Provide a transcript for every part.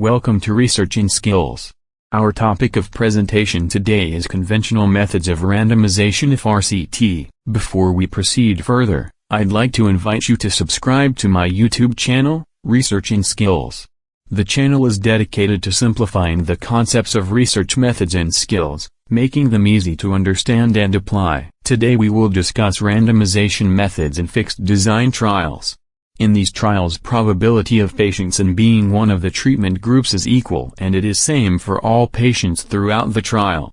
Welcome to Researching Skills. Our topic of presentation today is conventional methods of randomization of RCT. Before we proceed further, I'd like to invite you to subscribe to my YouTube channel, Researching Skills. The channel is dedicated to simplifying the concepts of research methods and skills, making them easy to understand and apply. Today we will discuss randomization methods in fixed design trials. In these trials, probability of patients in being one of the treatment groups is equal and it is same for all patients throughout the trial.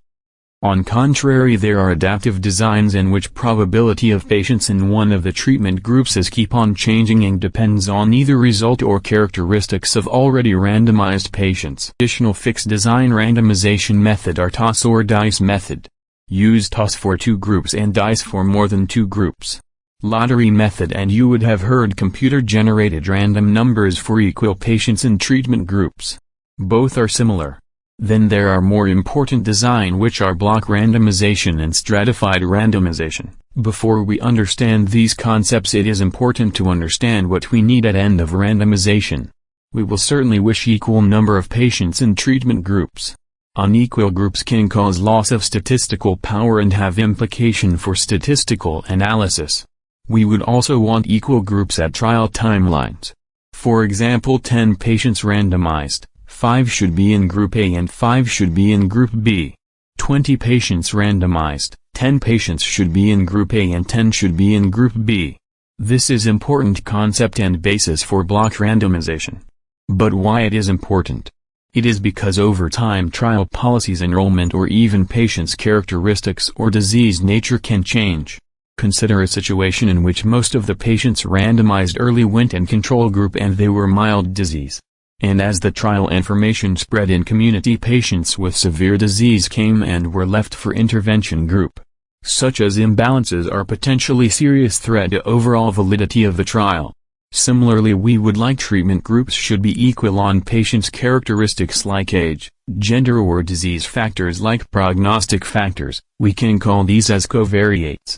On contrary, there are adaptive designs in which probability of patients in one of the treatment groups is keep on changing and depends on either result or characteristics of already randomized patients. Additional fixed design randomization method are toss or dice method. Use toss for two groups and dice for more than two groups. Lottery method, and you would have heard computer-generated random numbers for equal patients in treatment groups. Both are similar. Then there are more important design which are block randomization and stratified randomization. Before we understand these concepts, it is important to understand what we need at end of randomization. We will certainly wish equal number of patients in treatment groups. Unequal groups can cause loss of statistical power and have implication for statistical analysis. We would also want equal groups at trial timelines. For example, 10 patients randomized, 5 should be in Group A and 5 should be in Group B. 20 patients randomized, 10 patients should be in Group A and 10 should be in Group B. This is important concept and basis for block randomization. But why it is important? It is because over time trial policies, enrollment, or even patients' characteristics or disease nature can change. Consider a situation in which most of the patients randomized early went in control group and they were mild disease. And as the trial information spread in community, patients with severe disease came and were left for intervention group. Such as imbalances are potentially serious threat to overall validity of the trial. Similarly, we would like treatment groups should be equal on patients' characteristics like age, gender, or disease factors like prognostic factors. We can call these as covariates.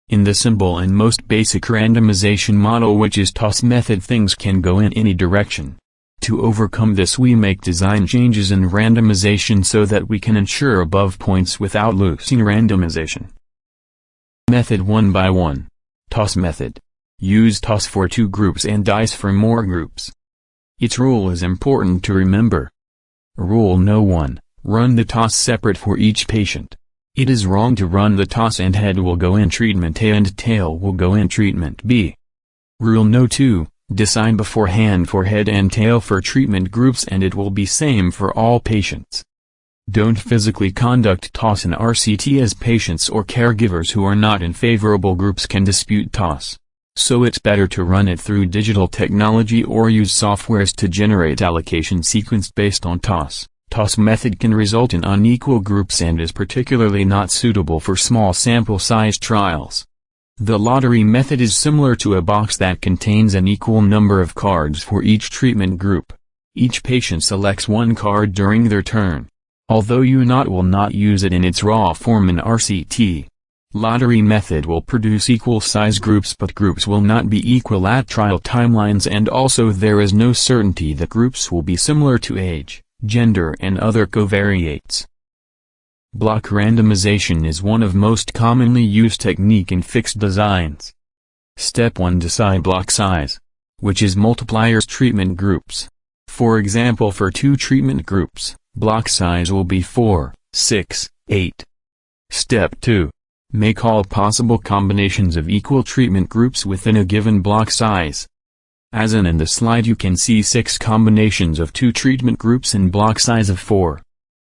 In the simple and most basic randomization model, which is toss method, things can go in any direction. To overcome this, we make design changes in randomization so that we can ensure above points without losing randomization. Method 1 by 1. Toss method. Use toss for two groups and dice for more groups. Its rule is important to remember. Rule No. 1. Run the toss separate for each patient. It is wrong to run the toss and head will go in treatment A and tail will go in treatment B. Rule No. 2. Decide beforehand for head and tail for treatment groups and it will be same for all patients. Don't physically conduct toss in RCT, as patients or caregivers who are not in favorable groups can dispute toss. So it's better to run it through digital technology or use softwares to generate allocation sequence based on toss. Toss method can result in unequal groups and is particularly not suitable for small sample size trials. The lottery method is similar to a box that contains an equal number of cards for each treatment group. Each patient selects one card during their turn. Although you will not use it in its raw form in RCT. Lottery method will produce equal size groups, but groups will not be equal at trial timelines, and also there is no certainty that groups will be similar to age, gender, and other covariates. Block randomization is one of most commonly used technique in fixed designs. Step 1. Decide block size, which is multipliers treatment groups. For example, for two treatment groups, block size will be 4, 6, 8. Step 2. Make all possible combinations of equal treatment groups within a given block size. As in the slide, you can see 6 combinations of two treatment groups in block size of 4.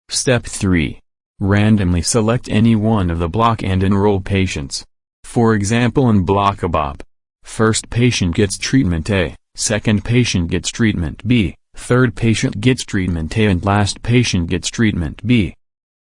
Step 3. Randomly select any one of the block and enroll patients. For example, in block ABOP, first patient gets treatment A, second patient gets treatment B, third patient gets treatment A, and last patient gets treatment B.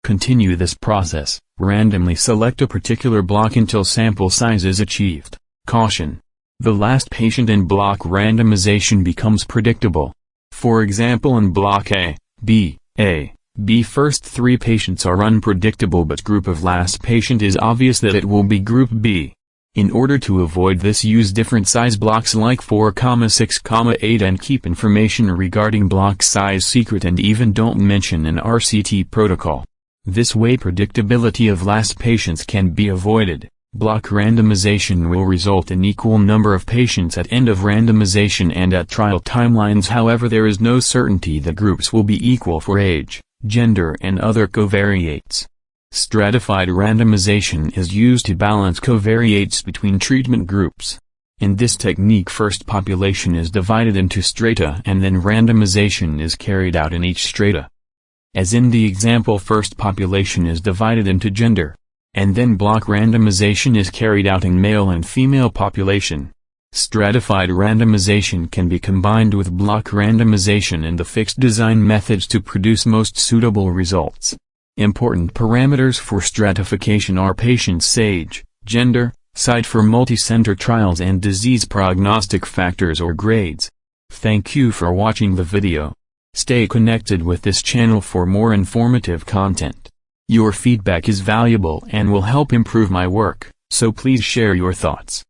Continue this process, randomly select a particular block until sample size is achieved. Caution: the last patient in block randomization becomes predictable. For example, in block A, B first 3 patients are unpredictable, but group of last patient is obvious that it will be Group B. In order to avoid this, use different size blocks like 4, 6, 8 and keep information regarding block size secret, and even don't mention an RCT protocol. This way predictability of last patients can be avoided. Block randomization will result in equal number of patients at end of randomization and at trial timelines. However, there is no certainty that groups will be equal for age, gender and other covariates. Stratified randomization is used to balance covariates between treatment groups. In this technique, first population is divided into strata and then randomization is carried out in each strata. As in the example, first population is divided into gender, and then block randomization is carried out in male and female population. Stratified randomization can be combined with block randomization and the fixed design methods to produce most suitable results. Important parameters for stratification are patient's age, gender, site for multi-center trials and disease prognostic factors or grades. Thank you for watching the video. Stay connected with this channel for more informative content. Your feedback is valuable and will help improve my work, so please share your thoughts.